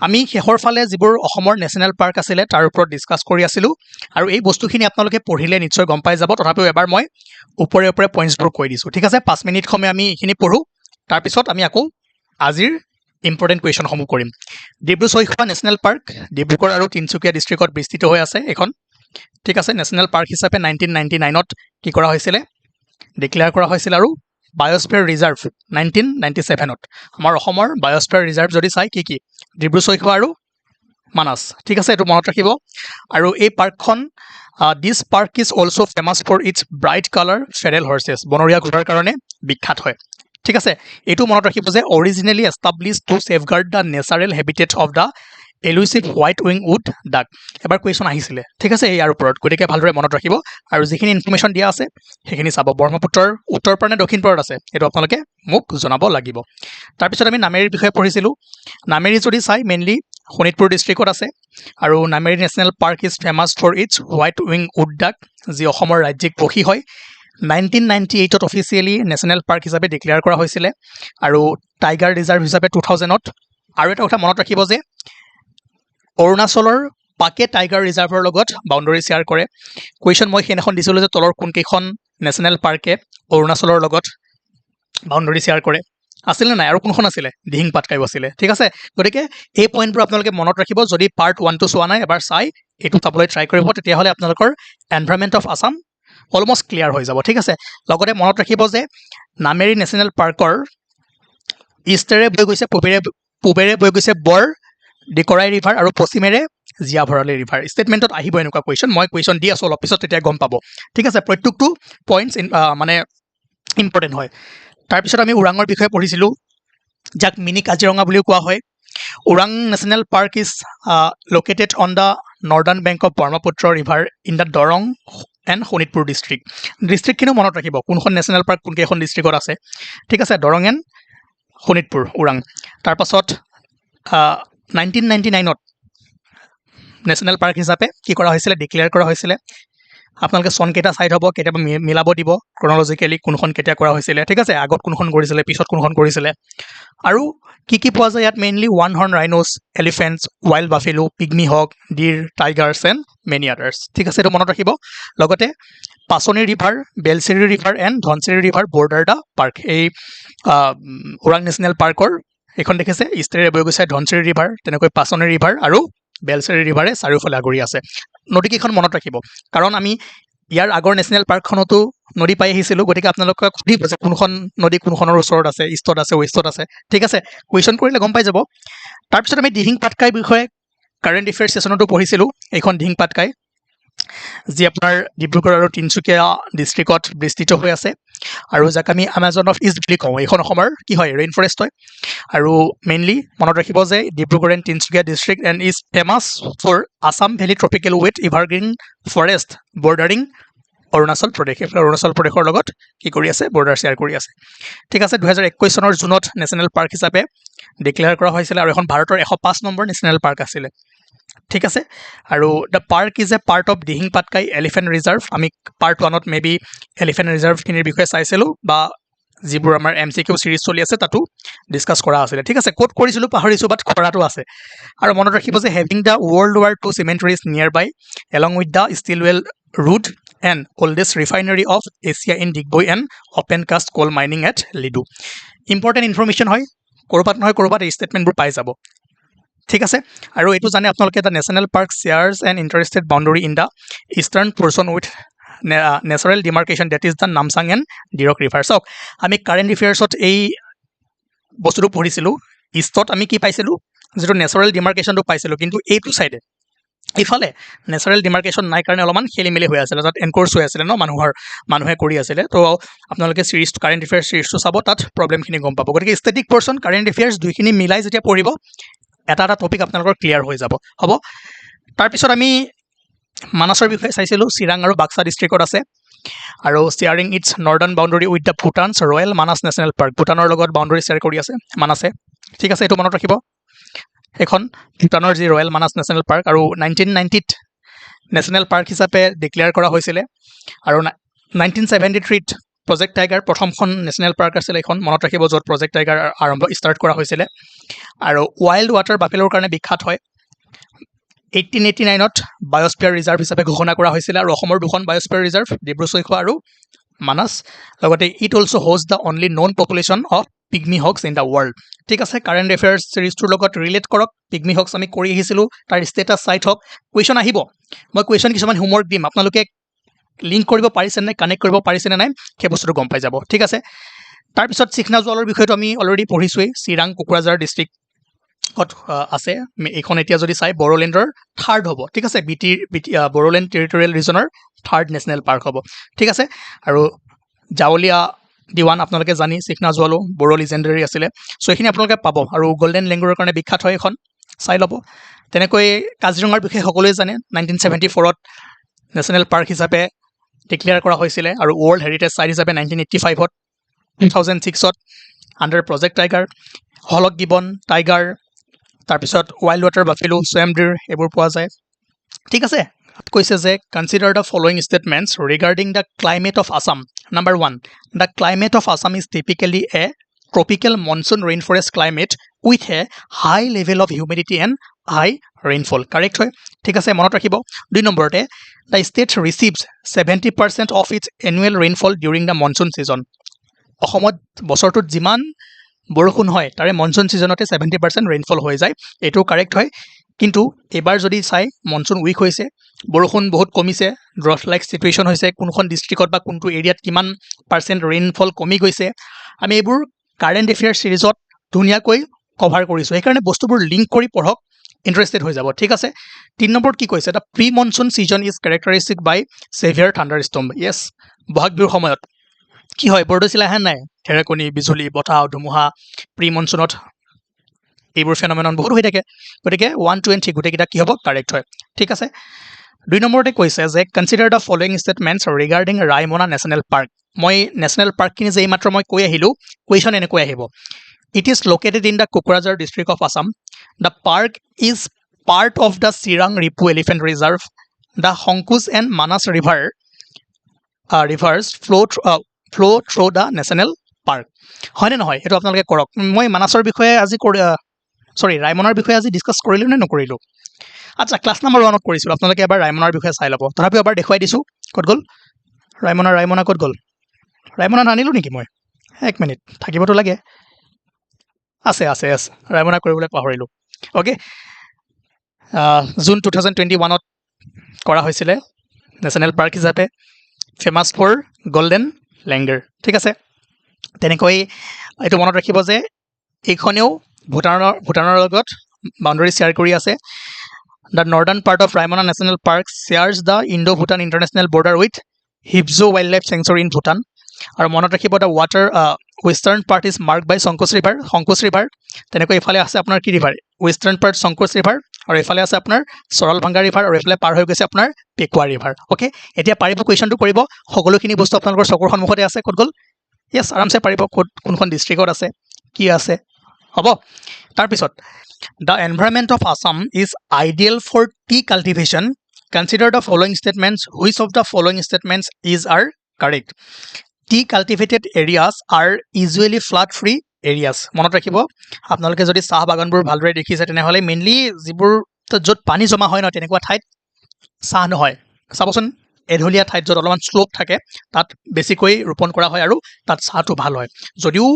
আমি শেষৰ ফালে যিবোৰ অসমৰ নেশ্যনেল পাৰ্ক আছিলে তাৰ ওপৰত ডিছকাছ কৰি আছিলোঁ আৰু এই বস্তুখিনি আপোনালোকে পঢ়িলে নিশ্চয় গম পাই যাব তথাপিও এবাৰ মই ওপৰে ওপৰে পইণ্টছবোৰ কৈ দিছোঁ ঠিক আছে 5 মিনিট সময় আমি এইখিনি পঢ়োঁ তাৰপিছত আমি আকৌ আজিৰ ইম্পৰ্টেণ্ট কুৱেশ্যনসমূহ কৰিম ডিব্ৰু-চৈখোৱা নেশ্যনেল পাৰ্ক ডিব্ৰুগড় আৰু তিনিচুকীয়া ডিষ্ট্ৰিক্টত বিস্তৃত হৈ আছে এইখন ঠিক আছে নেশ্যনেল পাৰ্ক হিচাপে 1999ত কি কৰা হৈছিলে ডিক্লেয়াৰ কৰা হৈছিল আৰু বায়'স্ফিয়াৰ ৰিজাৰ্ভ 1997ত আমাৰ অসমৰ বায়'স্ফিয়াৰ ৰিজাৰ্ভ যদি চাই কি ডিব্ৰু-চৈখোৱা আৰু মানাস ঠিক আছে এইটো মনত ৰাখিব আৰু এই পাৰ্কখন this park is also' famous for its bright colour feral horses বনৰীয়া ঘোঁৰাৰ কাৰণে বিখ্যাত হয় ঠিক আছে এইটো মনত ৰাখিব যে originally established to safeguard the natural habitat of the elusive white wing wood duck এবাৰ কুৱেশ্যন আহিছিলে ঠিক আছে ইয়াৰ ওপৰত গতিকে ভালদৰে মনত ৰাখিব আৰু যিখিনি ইনফৰ্মেশ্যন দিয়া আছে সেইখিনি চাব ব্ৰহ্মপুত্ৰৰ উত্তৰ পাৰ নে দক্ষিণ পাৰত আছে এইটো আপোনালোকে মোক জনাব লাগিব তাৰপিছত আমি নামেৰীৰ বিষয়ে পঢ়িছিলোঁ নামেৰী যদি চাই মেইনলি শোণিতপুৰ ডিষ্ট্ৰিক্টত আছে আৰু Nameri national park is famous for its white wing wood duck যি অসমৰ ৰাজ্যিক পক্ষী হয় 1998ত অফিচিয়েলি নেশ্যনেল পাৰ্ক হিচাপে ডিক্লেয়াৰ কৰা হৈছিলে আৰু টাইগাৰ ৰিজাৰ্ভ হিচাপে 2000ত আৰু এটা কথা মনত ৰাখিব যে অৰুণাচলৰ পাকে টাইগাৰ ৰিজাৰ্ভৰ লগত বাউণ্ডাৰী শ্বেয়াৰ কৰে কুৱেশ্যন মই সেইদিনাখন দিছিলোঁ যে তলৰ কোনকেইখন নেশ্যনেল পাৰ্কে অৰুণাচলৰ লগত বাউণ্ডাৰী শ্বেয়াৰ কৰে আছিলে নাই আৰু কোনখন আছিলে দিহিং পাটকাই আছিলে ঠিক আছে গতিকে এই পইণ্টবোৰ আপোনালোকে মনত ৰাখিব যদি পাৰ্ট 1টো চোৱা নাই এবাৰ চাই এইটো চাবলৈ ট্ৰাই কৰিব তেতিয়াহ'লে আপোনালোকৰ environment of Assam almost clear হৈ যাব ঠিক আছে লগতে মনত ৰাখিব যে নামেৰী নেশ্যনেল পাৰ্কৰ ইষ্টেৰে বৈ গৈছে পূবেৰে বৈ গৈছে বৰ ডিকৰাই ৰিভাৰ আৰু পশ্চিমেৰে জীয়া ভৰালী ৰিভাৰ ষ্টেটমেণ্টত আহিব এনেকুৱা কুৱেশ্যন মই কুৱেশ্যন দি আছোঁ অলপ পিছত তেতিয়া গম পাব ঠিক আছে প্ৰত্যেকটো পইণ্টছ মানে ইম্পৰ্টেণ্ট হয় তাৰপিছত আমি ওৰাঙৰ বিষয়ে পঢ়িছিলোঁ যাক মিনি কাজিৰঙা বুলিও কোৱা হয় Orang national park is located on the northern bank of Brahmaputra river in the Darrang and Sonitpur ডিষ্ট্ৰিক্টখিনিও মনত ৰাখিব কোনখন নেশ্যনেল পাৰ্ক কোনকেইখন ডিষ্ট্ৰিক্টত আছে ঠিক আছে দৰং এণ্ড শোণিতপুৰ ওৰাং তাৰপাছত 1999ত নেশ্যনেল পাৰ্ক হিচাপে কি কৰা হৈছিলে ডিক্লেয়াৰ কৰা হৈছিলে আপোনালোকে চনকেইটা চাই থ'ব কেতিয়াবা মিলাব দিব ক্ৰনলজিকেলি কোনখন কেতিয়া কৰা হৈছিলে ঠিক আছে আগত কোনখন কৰিছিলে পিছত কোনখন কৰিছিলে আৰু কি পোৱা যায় ইয়াত mainly one horn rhinos elephants wild buffalo pygmy hog deer tigers and many others ঠিক আছে এইটো মনত ৰাখিব লগতে Pachnoi river Belsiri river and Dhansiri river border the park এই ওৰাং নেশ্যনেল পাৰ্কৰ এইখন দেখিছে ইষ্টেৰে বৈ গৈছে ধনচিৰি ৰিভাৰ তেনেকৈ পাচনি ৰিভাৰ আৰু বেলচেৰি ৰিভাৰে চাৰিওফালে আগুৰি আছে নদীকেইখন মনত ৰাখিব কাৰণ আমি ইয়াৰ আগৰ নেশ্যনেল পাৰ্কখনতো নদী পাই আহিছিলোঁ গতিকে আপোনালোকক সুধিব যে কোনখন নদী কোনখনৰ ওচৰত আছে ইষ্টত আছে ৱেষ্টত আছে ঠিক আছে কুৱেশ্যন কৰিলে গম পাই যাব তাৰপিছত আমি দিহিং পাটকাই বিষয়ে কাৰেণ্ট এফেয়াৰ্ছ ছেশ্যনতো পঢ়িছিলোঁ এইখন দিহিং পাটকাই যি আপোনাৰ ডিব্ৰুগড় আৰু তিনিচুকীয়া ডিষ্ট্ৰিক্টত বিস্তৃত হৈ আছে আৰু যাক আমি আমাজন অফ ইষ্ট বুলি কওঁ এইখন অসমৰ কি হয় ৰেইন ফৰেষ্ট হয় আৰু মেইনলি মনত ৰাখিব যে Dibrugarh and Tinsukia district and is famous for Assam valley tropical with evergreen forest bordering Arunachal Pradesh এইফালে অৰুণাচল প্ৰদেশৰ লগত কি কৰি আছে বৰ্ডাৰ শ্বেয়াৰ কৰি আছে ঠিক আছে 2021 চনৰ জুনত নেশ্যনেল পাৰ্ক হিচাপে ডিক্লেয়াৰ কৰা হৈছিলে আৰু এখন ভাৰতৰ 105 নম্বৰ নেশ্যনেল পাৰ্ক আছিলে ঠিক আছে আৰু the park is a part of Dihing Patkai elephant reserve আমি পাৰ্ট 1ত মেবি এলিফেণ্ট ৰিজাৰ্ভখিনিৰ বিষয়ে চাইছিলোঁ বা যিবোৰ আমাৰ MCQ চিৰিজ চলি আছে তাতো ডিছকাছ কৰা আছিলে ঠিক আছে ক'ত কৰিছিলোঁ পাহৰিছোঁ বাট কৰাটো আছে আৰু মনত ৰাখিব যে having the world war two cemeteries nearby along with the Stilwell route and oldest refinery of Asia in Digboi and open cast coal mining at Ledo important information হয় ক'ৰবাত নহয় ক'ৰবাত এই ষ্টেটমেণ্টবোৰ পাই যাব ঠিক আছে আৰু এইটো জানে আপোনালোকে the national park shares and interested boundary in the eastern portion with natural demarcation that is the Namchang and Dirak river চাওক আমি কাৰেণ্ট এফেয়াৰ্ছত এই বস্তুটো পঢ়িছিলোঁ ইষ্টত আমি কি পাইছিলোঁ যিটো নেচাৰেল ডিমাৰ্কেশ্যনটো পাইছিলোঁ কিন্তু এইটো ছাইডে ইফালে নেচাৰেল ডিমাৰ্কেশ্যন নাই কাৰণে অলপমান খেলি মেলি হৈ আছিলে তাত এনক'ৰ্চ হৈ আছিলে ন মানুহে কৰি আছিলে তো আপোনালোকে চিৰিজটো কাৰেণ্ট এফেয়াৰ্ছ চিৰিজটো চাব তাত প্ৰব্লেমখিনি গম পাব গতিকে ষ্টেটিক পৰ্চন কাৰেণ্ট এফেয়াৰ্ছ দুইখিনি মিলাই যেতিয়া পঢ়িব এটা টপিক আপোনালোকৰ ক্লিয়াৰ হৈ যাব হ'ব তাৰপিছত আমি মানাছৰ বিষয়ে চাইছিলোঁ চিৰাং আৰু বাক্সা ডিষ্ট্ৰিক্টত আছে আৰু sharing its northern boundary with the Bhutan's royal Manas national park ভূটানৰ লগত বাউণ্ডাৰী শ্বেয়াৰ কৰি আছে মানাছে ঠিক আছে এইটো মনত ৰাখিব এখন ভূটানৰ যি ৰয়েল মানাছ নেশ্যনেল পাৰ্ক আৰু 1990ত নেশ্যনেল পাৰ্ক হিচাপে ডিক্লেয়াৰ কৰা হৈছিলে আৰু 1973ত প্ৰজেক্ট টাইগাৰ প্ৰথমখন নেশ্যনেল পাৰ্ক আছিলে এখন মনত ৰাখিব য'ত প্ৰজেক্ট টাইগাৰ ষ্টাৰ্ট কৰা হৈছিলে আৰু ৱাইল্ড ৱাটাৰ বাফেলোৰ কাৰণে বিখ্যাত হয় 1889ত বায়'স্ফিয়াৰ ৰিজাৰ্ভ হিচাপে ঘোষণা কৰা হৈছিলে আৰু অসমৰ দুখন বায়'স্ফিয়াৰ ৰিজাৰ্ভ ডিব্ৰু-চৈখোৱা আৰু মানাস লগতে it also' host the only non population of pygmy Hawks in the world ঠিক আছে কাৰেণ্ট এফেয়াৰ্ছ চিৰিজটোৰ লগত ৰিলেট কৰক পিগমি হক্স আমি কৰি আহিছিলোঁ তাৰ ষ্টেটাছ চাইট হওক কুৱেশ্যন আহিব মই কুৱেশ্যন কিছুমান হোমৱৰ্ক দিম আপোনালোকে লিংক কৰিব পাৰিছে নে কানেক্ট কৰিব পাৰিছে নে নাই সেই বস্তুটো গম পাই যাব ঠিক আছে তাৰপিছত চিখনা জোৱালৰ বিষয়টো আমি অলৰেডি পঢ়িছোৱেই চিৰাং কোকৰাঝাৰ ডিষ্ট্ৰিক্টত আছে এইখন এতিয়া যদি চাই বড়োলেণ্ডৰ থাৰ্ড হ'ব ঠিক আছে বড়োলেণ্ড টেৰিটৰিয়েল ৰিজনৰ থাৰ্ড নেশ্যনেল পাৰ্ক হ'ব ঠিক আছে আৰু জাৱলীয়া দিৱান আপোনালোকে জানি চিখনা জোৱালো বড়ো লিজেণ্ডাৰী আছিলে চ' এইখিনি আপোনালোকে পাব আৰু গল্ডেন লেংগুৰৰ কাৰণে বিখ্যাত হয় এখন চাই ল'ব তেনেকৈ কাজিৰঙাৰ বিষয়ে সকলোৱে জানে 1974ত নেশ্যনেল পাৰ্ক হিচাপে ডিক্লেয়াৰ কৰা হৈছিলে আৰু ৱৰ্ল্ড হেৰিটেজ চাইট হিচাপে 1985ত 2006ত under project tiger hoolock gibbon tiger তাৰপিছত ৱাইল্ড ৱাটাৰ বাফেলো চোৱামডিৰ এইবোৰ পোৱা যায় ঠিক আছে কৈছে যে consider the following statements regarding the climate of Assam number 1 the climate of Assam is typically a tropical monsoon rainforest climate with a high level of humidity and high rainfall correct হয় ঠিক আছে মনত ৰাখিব 2 নম্বৰতে the state receives 70% of its annual rainfall during the monsoon season অসমত বছৰটোত যিমান বৰষুণ হয় তাৰে মনচুন ছিজনতে 70% ৰেইনফল হৈ যায় এইটো কাৰেক্ট হয় কিন্তু এবাৰ যদি চাই মনচুন উইক হৈছে বৰষুণ বহুত কমিছে ড্ৰট লাইক চিটুৱেশ্যন হৈছে কোনখন ডিষ্ট্ৰিক্টত বা কোনটো এৰিয়াত কিমান পাৰ্চেণ্ট ৰেইনফল কমি গৈছে আমি এইবোৰ কাৰেণ্ট এফেয়াৰ চিৰিজত ধুনীয়াকৈ কভাৰ কৰিছোঁ সেইকাৰণে বস্তুবোৰ লিংক কৰি পঢ়ক ইণ্টাৰেষ্টেড হৈ যাব ঠিক আছে 3 নম্বৰত কি কৈছে the pre monsoon season is characteristic by severe thunder storm yes বহাগ বিহুৰ সময়ত কি হয় বৰদৈচিলা আহে নাই ঢেৰেকনি বিজুলী বতাহ ধুমুহা প্ৰি মনচুনত এইবোৰ ফেনমেনন বহুত হৈ থাকে গতিকে 1 2 and 3 গোটেইকেইটা কি হ'ব কাৰেক্ট হয় ঠিক আছে 2 নম্বৰতে কৈছে যে consider the following statements regarding Raimona national park মই নেশ্যনেল পাৰ্কখিনি যে এইমাত্ৰ মই কৈ আহিলোঁ কুৱেশ্যন এনেকৈ আহিব it is located in the Kokrajhar district of Assam the park is part of the Chirang Ripu elephant reserve the Sankosh and Manas rivers flow' through the national park হয়নে নহয় এইটো আপোনালোকে কৰক মই মানাছৰ বিষয়ে আজি ৰায়মনাৰ বিষয়ে আজি ডিছকাছ কৰিলোঁ নে নকৰিলোঁ আচ্ছা ক্লাছ নম্বৰ 1ত কৰিছিলোঁ আপোনালোকে এবাৰ ৰায়মনাৰ বিষয়ে চাই ল'ব তথাপিও এবাৰ দেখুৱাই দিছোঁ ক'ত গ'ল ৰায়মনা ক'ত গ'ল ৰায়মনা নানিলোঁ নেকি মই 1 মিনিট থাকিবতো লাগে আছে ৰায়মনা কৰিবলৈ পাহৰিলোঁ অ'কে জুন 2021ত কৰা হৈছিলে নেশ্যনেল পাৰ্ক হিচাপে ফেমাছ ফৰ গল্ডেন লেংগুৰ ঠিক আছে তেনেকৈ এইটো মনত ৰাখিব যে এইখনেও ভূটানৰ লগত বাউণ্ডেৰী শ্বেয়াৰ কৰি আছে the northern part of Raimona national park shares the Indo Bhutan international border with Phibsoo wildlife sanctuary in Bhutan আৰু মনত ৰাখিব the western part is mark by Sankosh river তেনেকৈ এইফালে আছে আপোনাৰ কি river western part Sankosh river আৰু এইফালে আছে আপোনাৰ চৰালভাংগা ৰিভাৰ আৰু এইফালে পাৰ হৈ গৈছে আপোনাৰ পেকুৱা ৰিভাৰ অ'কে এতিয়া পাৰিব কুৱেশ্যনটো কৰিব সকলোখিনি বস্তু আপোনালোকৰ চকুৰ সন্মুখতে আছে ক'ত গ'ল য়েছ আৰামছে পাৰিব কোনখন ডিষ্ট্ৰিক্টত আছে কি আছে হ'ব তাৰপিছত the environment of Assam is ideal for tea cultivation consider the following statements which of the following statements is are correct tea cultivated areas are usually flood free areas মনত ৰাখিব আপোনালোকে যদি চাহ বাগানবোৰ ভালদৰে দেখিছে তেনেহ'লে মেইনলি যিবোৰ য'ত পানী জমা হয় ন তেনেকুৱা ঠাইত চাহ নহয় চাবচোন এঢলীয়া ঠাইত য'ত অলপমান শ্লোপ থাকে তাত বেছিকৈ ৰোপণ কৰা হয় আৰু তাত চাহটো ভাল হয় যদিও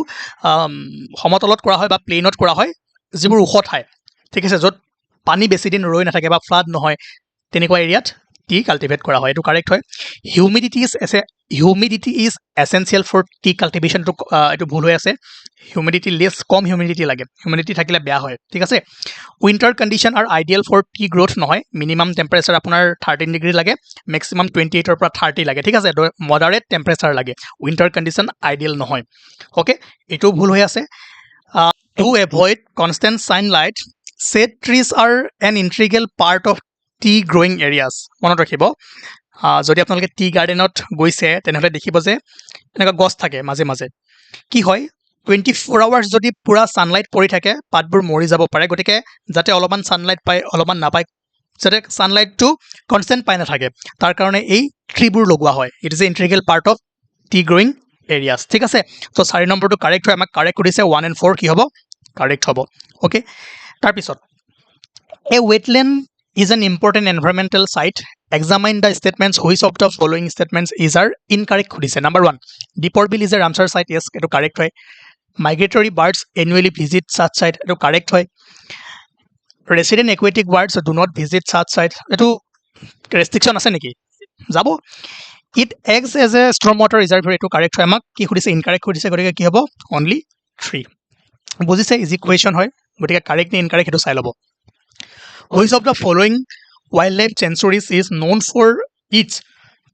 সমতলত কৰা হয় বা প্লেইনত কৰা হয় যিবোৰ ওখ ঠাই ঠিক আছে য'ত পানী বেছি দিন ৰৈ নাথাকে বা ফ্লাড নহয় তেনেকুৱা এৰিয়াত টি কাল্টিভেট কৰা হয় এইটো কাৰেক্ট হয় humidity is essential for tea কাল্টিভেশ্যনটো এইটো ভুল হৈ আছে হিউমিডিটি কম হিউমিডিটি লাগে হিউমিডিটি থাকিলে বেয়া হয় ঠিক আছে উইণ্টাৰ কণ্ডিশ্যন আৰু আইডিয়েল ফৰ টি গ্ৰ'থ নহয় মিনিমাম টেম্পাৰেচাৰ আপোনাৰ 13 ডিগ্ৰী লাগে মেক্সিমাম 28ৰ পৰা 30 লাগে ঠিক আছে মডাৰেট টেম্পাৰেচাৰ লাগে উইণ্টাৰ কণ্ডিশ্যন আইডিয়েল নহয় অ'কে এইটো ভুল হৈ আছে to avoid constant sunlight shade trees are an integral part of tea growing areas মনত ৰাখিব যদি আপোনালোকে টি গাৰ্ডেনত গৈছে তেনেহ'লে দেখিব যে এনেকুৱা গছ থাকে মাজে মাজে কি হয় 24 আৱাৰ্ছ যদি পূৰা ছানলাইট পৰি থাকে পাতবোৰ মৰি যাব পাৰে গতিকে যাতে অলপমান ছানলাইট পায় অলপমান নাপায় যাতে ছানলাইটটো কনষ্টেণ্ট পাই নাথাকে তাৰ কাৰণে এই ট্ৰিবোৰ লগোৱা হয় it is a integral part of tea growing areas ঠিক আছে তো 4 নম্বৰটো কাৰেক্ট হয় আমাক কাৰেক্ট কৰিছে 1 and 4 কি হ'ব কাৰেক্ট হ'ব ওকে তাৰ পিছত এ wetland is an important environmental site examine the statements which of the following statements is are incorrect খুদিছে number 1 Deepor Bill is a Ramsar site yes এটো correct হয় migratory birds annually visit such site এটো correct হয় resident aquatic birds do not visit such site এটো restriction আছে নেকি যাব it acts as a stormwater reservoir এটো correct হয় আমাক কি খুদিছে incorrect খুদিছে গতিকে কি হ'ব only 3 বুজিছে ইজি কোৱেশ্চন হয় গতিকে correct নে incorrect এটো চাই লব Which of the following wildlife sanctuaries is known for its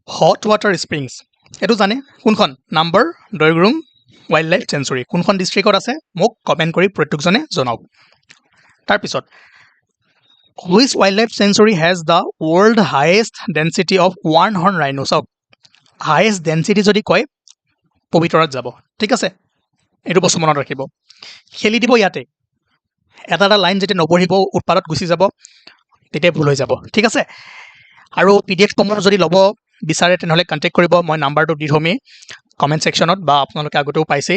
hot water springs? এটো জানে কোনখন নাম্বাৰ দৈগ্ৰুং wildlife sanctuary কোনখন ডিস্ট্ৰিক্টত আছে মোক কমেন্ট কৰি প্ৰত্যেকজনে জনাওক তাৰ পিছত Which wildlife sanctuary has the world highest density of one horn rhino? So highest density যদি কয় পবিতৰত যাব ঠিক আছে এটো বস্তু মনত ৰাখিব খেলি দিব ইয়াতে এটা লাইন যেতিয়া নপঢ়িব উৎপাদত গুছি যাব তেতিয়া ভুল হৈ যাব ঠিক আছে আৰু পিডিএফ ফৰ্মত যদি লব বিচাৰে তেনেহলে কন্টাক্ট কৰিব মই নাম্বাৰটো দি থমি কমেন্ট সেকশনত বা আপোনালোকে আগতেও পাইছে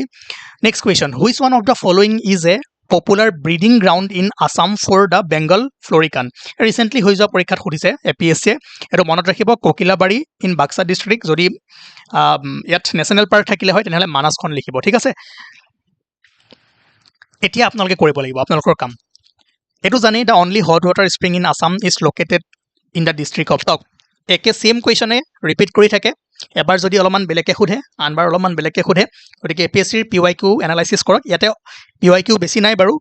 next question which one of the following is a popular breeding ground in Assam for the Bengal florican recently হৈ যোৱা পৰীক্ষাত সুধিছে এপিএসসি এটো মনত ৰাখিব কোকিলাবাৰী ইন বাক্সা ডিস্ট্ৰিক্ট যদি ইয়াত নেশনাল পাৰ্ক থাকিলে হয় তেনেহলে মানাসখন লিখিব ঠিক আছে এতিয়া আপোনালোকে কৰিব লাগিব আপোনালোকৰ কাম এটো জানি the only hot water spring in Assam is located in the district of টক একে সেম কোৱেশ্চনে ৰিপিট কৰি থাকে এবাৰ যদি অলপমান বেলেগে খুধে আনবাৰ অলপমান বেলেগে খুধে গতিকে এপিএসসিৰ পিওয়াইকিউ এনালাইসিস কৰক ইয়াতে পিওয়াইকিউ বেছি নাই বাৰু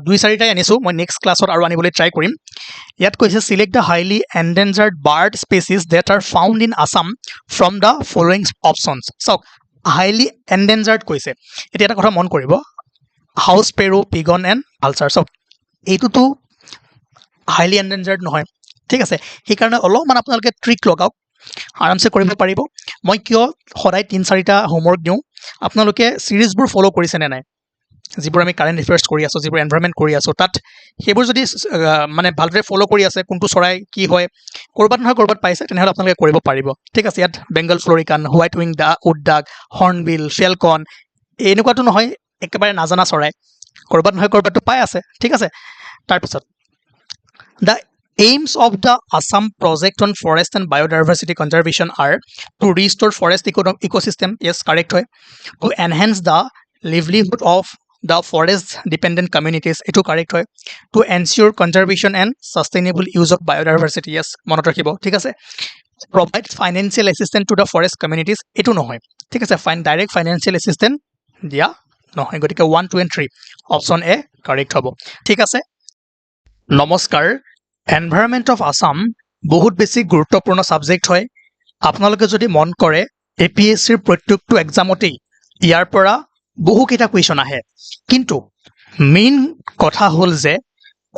2-4টাই আনিছো মই নেক্সট ক্লাছত আৰু আনিবলৈ ট্ৰাই কৰিম ইয়াত কৈছে select the highly endangered bird species that are found in Assam from the following options so highly endangered কৈছে এতিয়া এটা কথা মন কৰিব house sparrow pigeon and vulture সব এইটোতো হাইলি এন্ডেঞ্জাৰ্ড নহয় ঠিক আছে সেইকাৰণে অলপমান আপোনালোকে ট্ৰিক লগাওক আৰামছে কৰিব পাৰিব মই কিয় সদায় 3-4টা হোমৱৰ্ক দিওঁ আপোনালোকে সিৰিজবোৰ ফলো কৰিছে নে নাই যিবোৰ আমি কাৰেন্ট এফেয়াৰ্স কৰি আছো যিবোৰ এনভায়ৰনমেন্ট কৰি আছো তাত সেইবোৰ যদি মানে ভালদৰে ফলো কৰি আছে কোনটো চৰাই কি হয় কৰবাত নহয় কৰবাত পাইছে তেনেহলে আপোনালোকে কৰিব পাৰিব ঠিক আছে ইয়াত বেংগল ফ্লোৰিকান হোৱাইট উইং উড ডাক হৰ্নবিল ফেলকন এনেকুৱাটো নহয় একেবাৰে নাজানা চৰাই কৰবাত নহয় কৰবাতটো পাই আছে ঠিক আছে তাৰ পিছত দা aims of the Assam project on forest and biodiversity conservation are to restore forest ecosystem yes correct hoy to enhance the livelihood of the forest dependent communities etu correct hoy to ensure conservation and sustainable use of biodiversity yes monot rakhibo thik ase provide financial assistance to the forest communities etu nohoy thik ase find direct financial assistance dia nohoy gotike 1 2 and 3 option a correct hobo thik ase নমস্কাৰ environment of Assam বহুত বেছি গুৰুত্বপূৰ্ণ subject হয় আপোনালোকে যদি মন কৰে এপিএসসিৰ প্ৰত্যেকটো এক্সামতেই ইয়াৰ পৰা বহু কেইটা কোৱেশ্চন আহে কিন্তু মেইন কথা হ'ল যে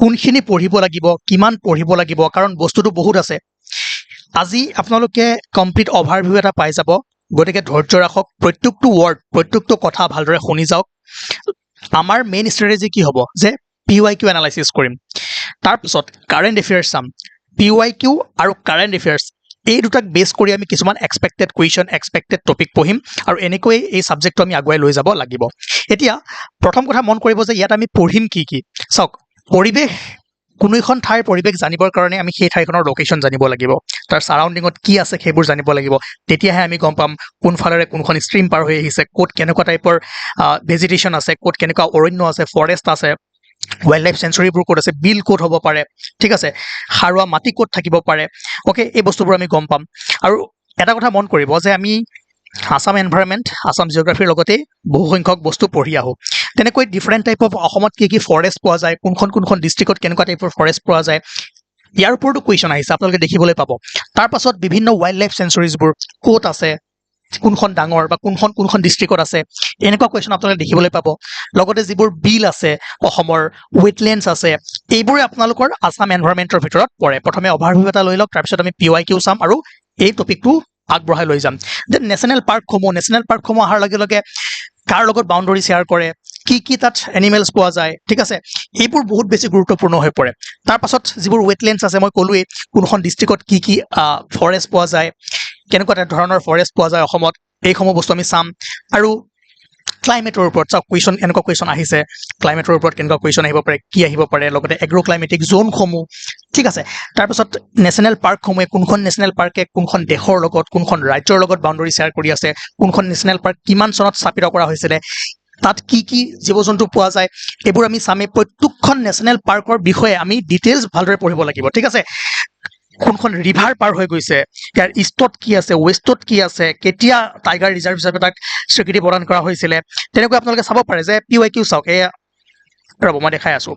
কোনখিনি পঢ়িব লাগিব কিমান পঢ়িব লাগিব কাৰণ বস্তুটো বহুত আছে আজি আপোনালোকে কমপ্লিট ওভাৰভিউ এটা পাই যাব গতিকে ধৈৰ্য ৰাখক প্ৰত্যেকটো ওয়াৰ্ড প্ৰত্যেকটো কথা ভালদৰে শুনি যাওক আমাৰ মেইন ষ্ট্ৰেটেজি কি হ'ব যে পিওয়াইকিউ এনালাইসিস কৰিম তাৰ পিছত কাৰেন্ট এফেয়াৰ্স সাম পিওয়াইকিউ আৰু কাৰেন্ট এফেয়াৰ্স এই দুটাক বেস কৰি আমি কিছুমান এক্সপেক্টেড কোৱেশ্চন এক্সপেক্টেড টপিক পঢ়িম আৰু এনেকৈ এই সাবজেক্টটো আমি আগুৱাই লৈ যাব লাগিব এতিয়া প্ৰথম কথা মন কৰিব যে ইয়াত আমি পঢ়িম কি কি চাওক পৰিবেশ কোনো এখন ঠাইৰ পৰিবেশ জানিবৰ কাৰণে আমি সেই ঠাইখনৰ লোকেশন জানিব লাগিব তাৰ সাৰাউন্ডিংত কি আছে সেইবোৰ জানিব লাগিব তেতিয়াহে আমি গম পাম কোন ফালেৰে কোনখন ষ্ট্ৰীম পাৰ হৈ আহিছে কোট কেনেকুৱা টাইপৰ ভেজিটেশন আছে কোট কেনেকুৱা অৰণ্য আছে ফৰেষ্ট আছে wildlife sanctuary বোৰ কোড আছে বিল কোড হ'ব পাৰে ঠিক আছে হাৰুৱা মাটি কোড থাকিব পাৰে ওকে এই বস্তুবোৰ আমি গম পাম আৰু এটা কথা মন কৰিব যে আমি আসাম এনভায়ৰনমেন্ট আসাম জিওগ্ৰাফিৰ লগতে বহু সংখ্যক বস্তু পঢ়ি আহো তেনেকৈ ডিফাৰেন্ট টাইপ অফ অসমত কি ফৰেষ্ট পোৱা যায় কোনখন ডিস্ট্ৰিক্টত কেনেকুৱা টাইপৰ ফৰেষ্ট পোৱা যায় ইয়াৰ ওপৰতো কোৱেশ্চন আহিছে আপোনালোকে দেখিবলৈ পাব তাৰ পাছত বিভিন্ন wildlife sanctuaries বোৰ কোড আছে কোনখন ডাঙৰ বা কোনখন ডিস্ট্ৰিক্টত আছে এনেকুৱা কোৱেশ্চন আপোনালোকে দেখিবলৈ পাব লগতে যিবোৰ বিল আছে অসমৰ ওয়েটল্যান্ডস আছে এইবোৰে আপোনালোকৰ আসাম এনভায়ৰনমেন্টৰ ভিতৰত পৰে প্ৰথমে ওভাৰভিউ এটা লৈ লওক তাৰ পিছত আমি পিওয়াইকিউ চাম আৰু এই টপিকটো আগবঢ়াই লৈ যাম যে নেশনাল পাৰ্কসমূহ আহাৰ লগে লগে কাৰ লগত বাউণ্ডাৰী শেয়াৰ কৰে কি তাত এনিমেলস পোৱা যায় ঠিক আছে এইবোৰ বহুত বেছি গুৰুত্বপূৰ্ণ হৈ পৰে তাৰ পাছত যিবোৰ ওয়েটল্যান্ডস আছে মই কলোৱে কোনখন ডিস্ট্ৰিক্টত কি ফৰেষ্ট পোৱা যায় কেনেকুৱা ধৰণৰ ফৰেষ্ট পোৱা যায় অসমত এইসমূহ বস্তু আমি চাম আৰু ক্লাইমেটৰ ওপৰত চাওক কুৱেশ্যন এনেকুৱা কুৱেশ্যন আহিছে ক্লাইমেটৰ ওপৰত কেনেকুৱা কুৱেশ্যন আহিব পাৰে কি আহিব পাৰে লগতে এগ্ৰ' ক্লাইমেটিক জ'নসমূহ ঠিক আছে তাৰপিছত নেশ্যনেল পাৰ্কসমূহে কোনখন নেশ্যনেল পাৰ্কে কোনখন দেশৰ লগত কোনখন ৰাজ্যৰ লগত বাউণ্ডেৰী শ্বেয়াৰ কৰি আছে কোনখন নেশ্যনেল পাৰ্ক কিমান চনত স্থাপিত কৰা হৈছিলে তাত কি কি জীৱ জন্তু পোৱা যায় এইবোৰ আমি চামেই প্ৰত্যেকখন নেশ্যনেল পাৰ্কৰ বিষয়ে আমি ডিটেইলছ ভালদৰে পঢ়িব লাগিব ঠিক আছে কোনখন ৰিভাৰ পাৰ হৈ গৈছে ইয়াৰ ইষ্টত কি আছে ৱেষ্টত কি আছে কেতিয়া টাইগাৰ ৰিজাৰ্ভ হিচাপে তাক স্বীকৃতি প্ৰদান কৰা হৈছিলে তেনেকৈ আপোনালোকে চাব পাৰে যে PYQ চাওক এয়া ৰ'ব মই দেখাই আছোঁ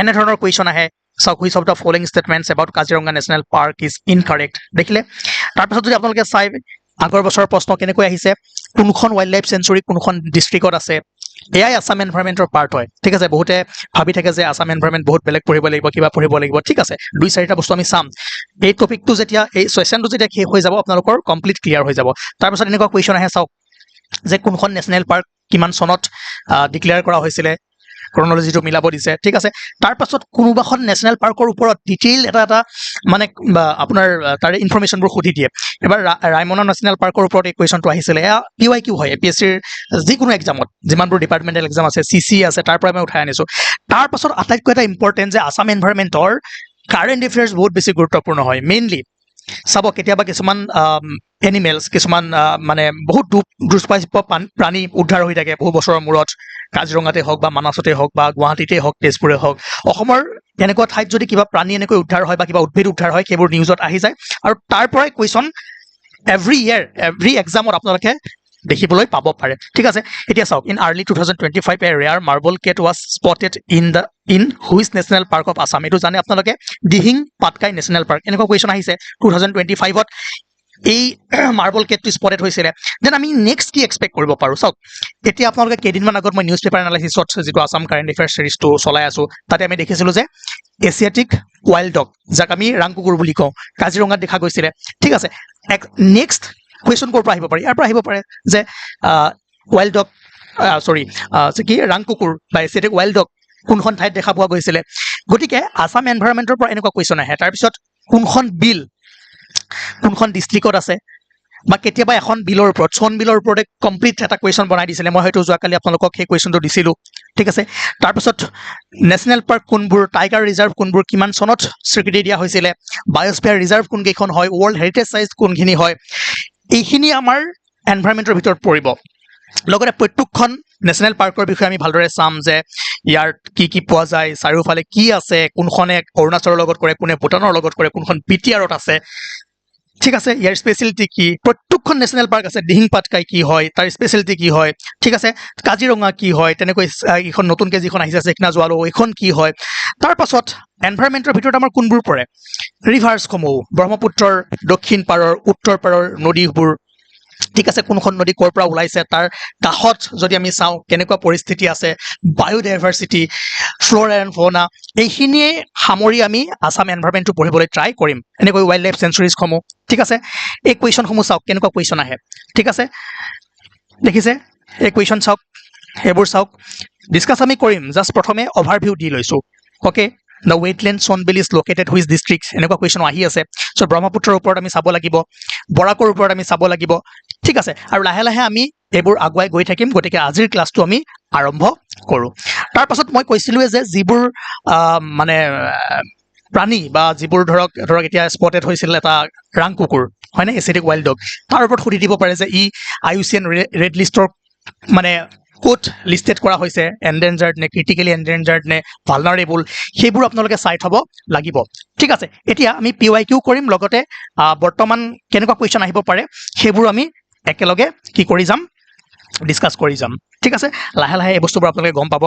এনেধৰণৰ কুৱেশ্যন আহে চাওক which of the following statements about Kaziranga national park is incorrect দেখিলে তাৰপিছত যদি আপোনালোকে চাই আগৰ বছৰৰ প্ৰশ্ন কেনেকৈ আহিছে কোনখন ৱাইল্ড লাইফ চেঞ্চুৰী কোনখন ডিষ্ট্ৰিক্টত আছে এয়াই আছাম এনভাইৰনমেণ্টৰ পাৰ্ট হয় ঠিক আছে বহুতে ভাবি থাকে যে আছাম এনভাইৰনমেণ্ট বহুত বেলেগ পঢ়িব লাগিব কিবা পঢ়িব লাগিব ঠিক আছে 2-4টা বস্তু আমি চাম এই টপিকটো যেতিয়া এই সেশনটো যেতিয়া শেষ হৈ যাব আপোনালোকৰ কমপ্লিট ক্লিয়াৰ হৈ যাব তাৰপিছত এনেকুৱা কুৱেশ্যন আহে চাওক যে কোনখন নেশ্যনেল পাৰ্ক কিমান চনত ডিক্লেয়াৰ কৰা হৈছিলে ক্ৰনলজিটো মিলাব দিছে ঠিক আছে তাৰপাছত কোনোবাখন নেশ্যনেল পাৰ্কৰ ওপৰত ডিটেইল এটা মানে আপোনাৰ তাৰে ইনফৰমেশ্যনবোৰ সুধি দিয়ে এবাৰ ৰাইমনা নেশ্যনেল পাৰ্কৰ ওপৰত এই কুৱেশ্যনটো আহিছিলে এয়া PYQ হয় APSCৰ যিকোনো এক্সামত যিমানবোৰ ডিপাৰ্টমেণ্টেল এক্সাম আছে CC আছে তাৰ পৰা মই উঠাই আনিছোঁ তাৰপাছত আটাইতকৈ এটা ইম্পৰ্টেণ্ট যে আছাম এনভাইৰনমেণ্টৰ কাৰেণ্ট এফেয়াৰ্ছ বহুত বেছি গুৰুত্বপূৰ্ণ হয় মেইনলি চাব কেতিয়াবা কিছুমান এনিমেলছ কিছুমান মানে বহুত দুষ্প্ৰাপ্য প্ৰাণী উদ্ধাৰ হৈ থাকে বহু বছৰৰ মূৰত কাজিৰঙাতে হওক বা মানাসতে হওক বা গুৱাহাটীতে হওক তেজপুৰে হওক অসমৰ এনেকুৱা ঠাইত যদি কিবা প্ৰাণী এনেকৈ উদ্ধাৰ হয় বা কিবা উদ্ভিদ উদ্ধাৰ হয় সেইবোৰ নিউজত আহি যায় আৰু তাৰ পৰাই কুৱেশ্যন এভৰি ইয়েৰ এভৰি এক্সামত আপোনালোকে দেখিবলৈ পাব পাৰে ঠিক আছে এতিয়া চাওক in early 2025 a rare marble cat was spotted in which national park of Assam এইটো জানে আপোনালোকে দিহিং পাটকাই নেশ্যনেল পাৰ্ক এনেকুৱা কুৱেশ্যন আহিছে 2025ত এই মাৰ্বল কেটটো স্পটেড হৈছিলে দেন আমি নেক্সট কি এক্সপেক্ট কৰিব পাৰোঁ চাওক এতিয়া আপোনালোকে কেইদিনমান আগত মই নিউজ পেপাৰ এনালাইচিছত যিটো আছাম কাৰেণ্ট এফেয়াৰ্ছ চিৰিজটো চলাই আছোঁ তাতে আমি দেখিছিলোঁ যে এছিয়াটিক ৱাইল্ড ডগ যাক আমি ৰাংকুকুৰ বুলি কওঁ কাজিৰঙাত দেখা গৈছিলে ঠিক আছে নেক্সট কুৱেশ্যন ক'ৰ পৰা আহিব পাৰে ইয়াৰ পৰা আহিব পাৰে যে ৱাইল্ড ডগ কি ৰাংকুকুৰ বা এছিয়াটিক ৱাইল্ড ডগ কোনখন ঠাইত দেখা পোৱা গৈছিলে গতিকে আছাম এনভাইৰনমেণ্টৰ পৰা এনেকুৱা কুৱেশ্যন আহে তাৰপিছত কোনখন বিল কোনখন ডিষ্ট্ৰিক্টত আছে বা কেতিয়াবা এখন বিলৰ ওপৰত চন বিলৰ ওপৰতে কমপ্লিট এটা কুৱেশ্যন বনাই দিছিলে মই হয়তো যোৱাকালি আপোনালোকক সেই কুৱেশ্যনটো দিছিলোঁ ঠিক আছে তাৰপিছত নেশ্যনেল পাৰ্ক কোনবোৰ টাইগাৰ ৰিজাৰ্ভ কোনবোৰ কিমান চনত স্বীকৃতি দিয়া হৈছিলে বায়'স্ফিয়াৰ ৰিজাৰ্ভ কোনকেইখন হয় ৱৰ্ল্ড হেৰিটেজ চাইট কোনখিনি হয় এইখিনি আমাৰ এনভাইৰনমেণ্টৰ ভিতৰত পৰিব লগতে প্ৰত্যেকখন নেশ্যনেল পাৰ্কৰ বিষয়ে আমি ভালদৰে চাম যে ইয়াৰ কি পোৱা যায় চাৰিওফালে কি আছে কোনখনে অৰুণাচলৰ লগত কৰে কোনে ভূটানৰ লগত কৰে কোনখন BTRত আছে ঠিক আছে ইয়াৰ স্পেচিয়েলিটি কি প্ৰত্যেকখন নেশ্যনেল পাৰ্ক আছে দিহিং পাটকাই কি হয় তাৰ স্পেচিয়েলিটি কি হয় ঠিক আছে কাজিৰঙা কি হয় তেনেকৈ এইখন নতুনকৈ যিখন আহিছে চেকনা জোৱালো এইখন কি হয় তাৰপাছত এনভাইৰনমেণ্টৰ ভিতৰত আমাৰ কোনবোৰ পৰে ৰিভাৰ্ছসমূহ ব্ৰহ্মপুত্ৰৰ দক্ষিণ পাৰৰ উত্তৰ পাৰৰ নদীবোৰ ঠিক আছে কোনখন নদী ক'ৰ পৰা ওলাইছে তাৰ কাষত যদি আমি চাওঁ কেনেকুৱা পৰিস্থিতি আছে বায়'ডাইভাৰ্চিটি ফ্ল'ৰা এণ্ড ফৌনা এইখিনিয়ে সামৰি আমি আছাম এনভাইৰনমেণ্টটো পঢ়িবলৈ ট্ৰাই কৰিম এনেকৈ ৱাইল্ড লাইফ চেঞ্চুৰীজসমূহ ঠিক আছে এই কুৱেশ্যনসমূহ চাওক কেনেকুৱা কুৱেশ্যন আহে ঠিক আছে দেখিছে এই কুৱেশ্যন চাওক এইবোৰ চাওক ডিছকাছ আমি কৰিম জাষ্ট প্ৰথমে অভাৰভিউ দি লৈছোঁ okay the wetland Sonbeel is located which district এনেকুৱা কুৱেশ্যন আহি আছে চ' ব্ৰহ্মপুত্ৰৰ ওপৰত আমি চাব লাগিব বৰাকৰ ওপৰত আমি চাব লাগিব ঠিক আছে আৰু লাহে লাহে আমি এইবোৰ আগুৱাই গৈ থাকিম গতিকে আজিৰ ক্লাছটো আমি আৰম্ভ কৰোঁ তাৰপাছত মই কৈছিলোঁৱে যে যিবোৰ মানে প্ৰাণী বা যিবোৰ ধৰক এতিয়া স্পটেড হৈছিল এটা ৰাংকুকুৰ হয়নে এছিয়াটিক ৱাইল্ড ডগ তাৰ ওপৰত সুধি দিব পাৰে যে ই IUCN ৰেড লিষ্টৰ মানে ক'ত লিষ্টেড কৰা হৈছে এণ্ডেঞ্জাৰ্ড নে ক্ৰিটিকেলি এণ্ডেঞ্জাৰ্ড নে ভালনাৰেবল সেইবোৰ আপোনালোকে চাই থ'ব লাগিব ঠিক আছে এতিয়া আমি PYQ কৰিম লগতে বৰ্তমান কেনেকুৱা কুৱেশ্যন আহিব পাৰে সেইবোৰ আমি একেলগে কি কৰি যাম ডিছকাছ কৰি যাম ঠিক আছে লাহে লাহে এই বস্তুবোৰ আপোনালোকে গম পাব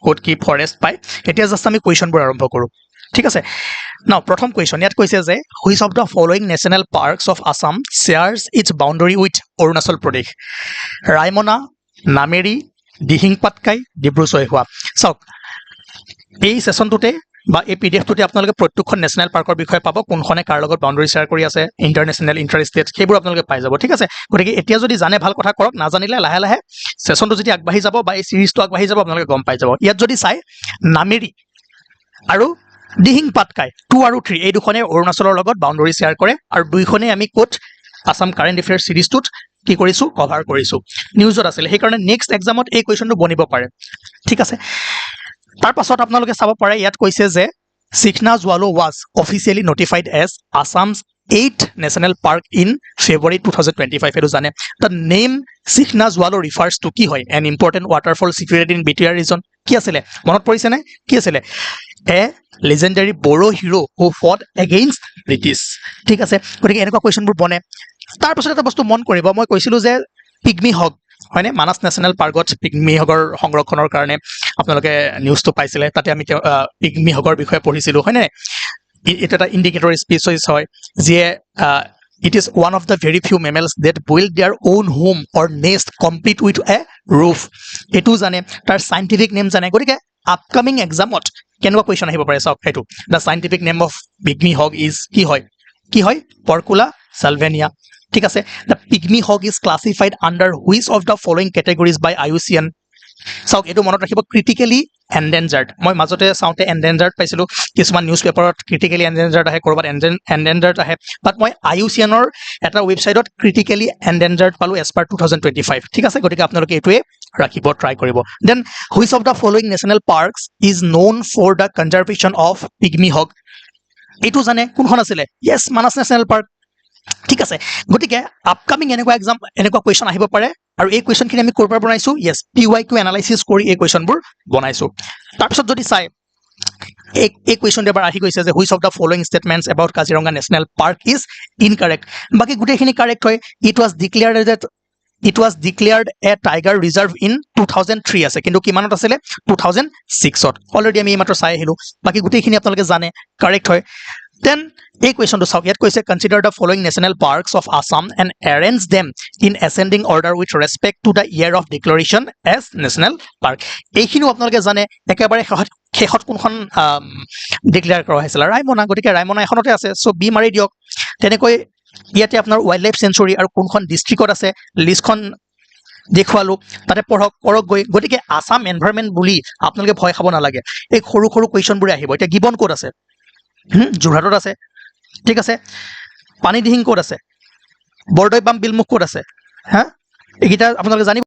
ক'ত কি ফৰেষ্ট পায় এতিয়া জাষ্ট আমি কুৱেশ্যনবোৰ আৰম্ভ কৰোঁ ঠিক আছে নাও প্ৰথম কুৱেশ্যন ইয়াত কৈছে যে which of the following national parks of Assam shares its boundary with Arunachal Pradesh Raimona Nameri Dihing Patkai Dibru Saikhowa চাওক এই ছেশ্যনটোতে বা এই PDFটোতে আপোনালোকে প্ৰত্যেকখন নেশ্যনেল পাৰ্কৰ বিষয়ে পাব কোনখনে কাৰ লগত বাউণ্ডেৰী শ্বেয়াৰ কৰি আছে ইণ্টাৰনেশ্যনেল ইণ্টাৰষ্টেট সেইবোৰ আপোনালোকে পাই যাব ঠিক আছে গতিকে এতিয়া যদি জানে ভাল কথা কৰক নাজানিলে লাহে লাহে ছেশ্যনটো যেতিয়া আগবাঢ়ি যাব বা এই চিৰিজটো আগবাঢ়ি যাব আপোনালোকে গম পাই যাব ইয়াত যদি চাই নামেৰি আৰু দিহিং পাটকাই 2 আৰু 3 এই দুখনে অৰুণাচলৰ লগত বাউণ্ডেৰী শ্বেয়াৰ কৰে আৰু দুইখনেই আমি ক'ত আছাম কাৰেণ্ট এফেয়াৰ্ছ চিৰিজটোত কি কৰিছোঁ কভাৰ কৰিছোঁ নিউজত আছিলে সেইকাৰণে নেক্সট এক্সামত এই কুৱেশ্যনটো বনিব পাৰে ঠিক আছে তাৰ পাছত আপোনালোকে চাব পাৰে ইয়াত কৈছে যে Sikhna Jwalo was officially notified as Assam's 8th national park in February 2025 এটো জানে the name Sikhna Jwalo refers to কি হয় an important waterfall situated in BTR region কি আছিলে মনত পৰিছে নে কি আছিলে a legendary Boro hero who fought against British ঠিক আছে গতিকে এনেকুৱা কুৱেশ্যনবোৰ বনে তাৰ পাছত এটা বস্তু মন কৰিব মই কৈছিলোঁ যে পিগমি হগ হয়নে মানাস নেশ্যনেল পাৰ্কত পিগমি হগৰ সংৰক্ষণৰ কাৰণে আপোনালোকে নিউজটো পাইছিলে তাতে আমি পিগমি হগৰ বিষয়ে পঢ়িছিলোঁ হয়নে এইটো এটা ইণ্ডিকেটৰ স্পিচিছ হয় যিয়ে it is one of the very few mammals that build their own home or nest complete with a roof এটো জানে তাৰ সাইন্টিফিক নেম জানে গতিকে আপকামিং এক্সামত কেনেকুৱা কুৱেশ্যন আহিব পাৰে চাওক এইটো the scientific name of pygmy hog is কি হয় Porcula salvenia ঠিক আছে the pygmy hog is classified under which of the following categories by IUCN চাওক এইটো মনত ৰাখিব ক্ৰিটিকেলি এন্ডেঞ্জাৰ্ড মই মাজতে চাওঁতে এন্ডেঞ্জাৰ্ড পাইছিলোঁ কিছুমান নিউজ পেপাৰত ক্ৰিটিকেলি এন্ডেঞ্জাৰ্ড আহে ক'ৰবাত এন্ডেঞ্জাৰ্ড আহে বাট মই IUCNৰ এটা ৱেবছাইটত ক্ৰিটিকেলি এন্ডেঞ্জাৰ্ড পালোঁ এজ পাৰ 2025 ঠিক আছে গতিকে আপোনালোকে এইটোৱে ৰাখিব ট্ৰাই কৰিব then which of the following national parks is known for the conservation of pygmy hog এইটো জানে কোনখন আছিলে য়েছ মানাস নেশ্যনেল পাৰ্ক ঠিক আছে গতিকে আপকামিং এনেকুৱা এক্সাম এনেকুৱা কুৱেশ্যন আহিব পাৰে আৰু এই কুৱেশ্যনখিনি আমি ক'ৰ পৰা বনাইছোঁ য়েছ PYQ এনালাইচিছ কৰি এই কুৱেশ্যনবোৰ বনাইছোঁ তাৰপিছত যদি চাই এই কুৱেশ্যনটো এবাৰ আহি গৈছে যে which of the following statements about Kaziranga national park is incorrect বাকী গোটেইখিনি কাৰেক্ট হয় it was declared A tiger reserve in 2003 আছে কিন্তু কিমানত আছিলে 2006ত অলৰেডি আমি এইমাত্ৰ চাই আহিলোঁ বাকী গোটেইখিনি আপোনালোকে জানে কাৰেক্ট হয় দেন এই কুৱেশ্যনটো চাওক ইয়াত কৈছে consider the following national parks of Assam and arrange them in ascending order with respect to the year of declaration as national park এইখিনিও আপোনালোকে জানে একেবাৰে শেষত কোনখন ডিক্লেয়াৰ কৰা হৈছিলে ৰায়মনা গতিকে ৰায়মনা এখনতে আছে চ' বি মাৰি দিয়ক তেনেকৈ ইয়াতে আপোনাৰ ৱাইল্ড লাইফ চেঞ্চুৰী আৰু কোনখন ডিষ্ট্ৰিক্টত আছে লিষ্টখন দেখুৱালোঁ তাতে পঢ়ক গৈ গতিকে আছাম এনভাইৰনমেণ্ট বুলি আপোনালোকে ভয় খাব নালাগে এই সৰু সৰু কুৱেশ্যনবোৰে আহিব এতিয়া গিবন ক'ত আছে যোৰহাটত আছে ঠিক আছে পানীদিহিং ক'ত আছে বৰদৈ পাম বিলমুখ ক'ত আছে হা এইকেইটা আপোনালোকে জানিব